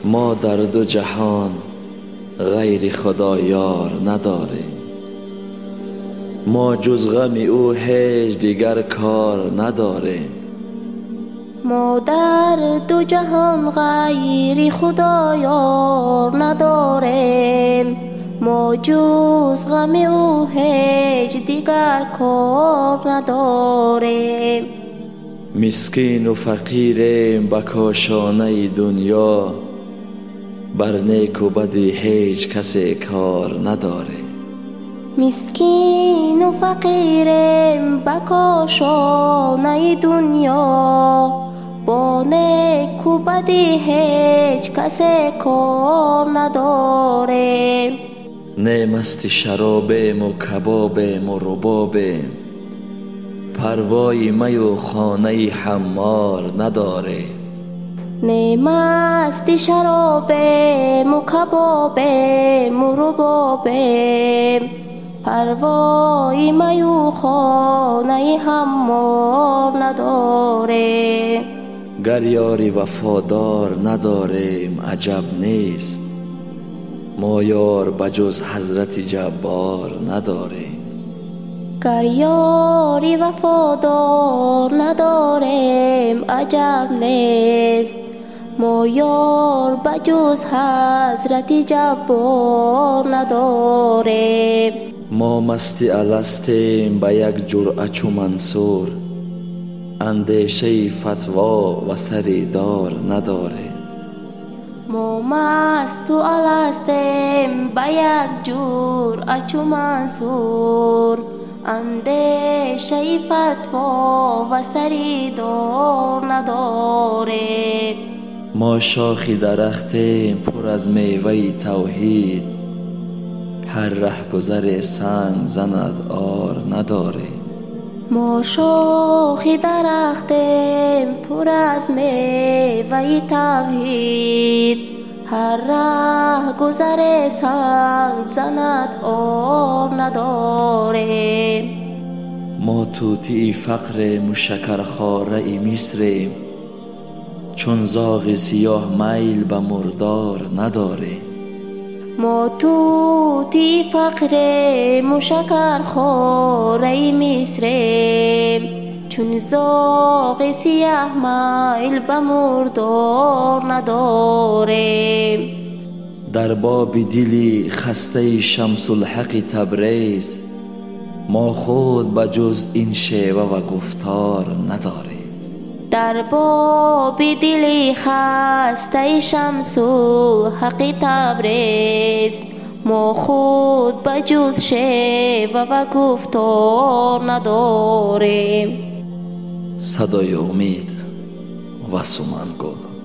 ما در دو جهان غیر خدا یار نداریم. ما جز غم او هیچ دیگر کار نداریم. ما در دو جهان غیر خدا یار نداریم. ما جز غم او هیچ دیگر کار نداریم. مسکین و فقیریم به کاشانه دنیا، بر نیک و بدی هیچ کسی کار نداریم. مسکین و فقیریم به کاشانه دنیا، با نیک و بدی هیچ کسی کار نداریم. نه مست شرابیم و کبابیم و ربابیم، پروای می و خانه حمار نداریم. نه مست شرابیم و کبابیم و ربابیم، پروای می و خانه حمار نداریم. گر یاری وفادار نداریم عجب نیست، ما یار بجز حضرت جبار نداریم. گر یاری وفادار نداریم عجب نیست، ما یار بجز حضرت جبار نداریم. ما مستی الستیم به یک جرعه چو منصور، اندیشه فتوا و سریدار نداریم. ما مست و الستیم به یک جرعه چو منصور، اندیشه فتوا و سریدار نداریم. ما شاخی درختیم پر از میوه توحید، هر ره گذر سنگ زند آر نداریم. ما شاخی درختیم پر از میوه توحید، هر ره گذر سنگ زند آر نداریم. ما طوطی فقریم و شکرخواره مصریم، چون زاغ سیاه میل به مردار نداریم. ما طوطی فقریم و شکرخواره مصریم، چون زاغ سیاه میل به مردار نداریم. در باب دلی خسته شمس الحق تبریز، ما خود بجز این شیوه و گفتار نداریم. در باب دلی خسته شمس الحق تبریز، ما خود بجز شیوه و گفتار نداریم. صدای امید و سمن گل.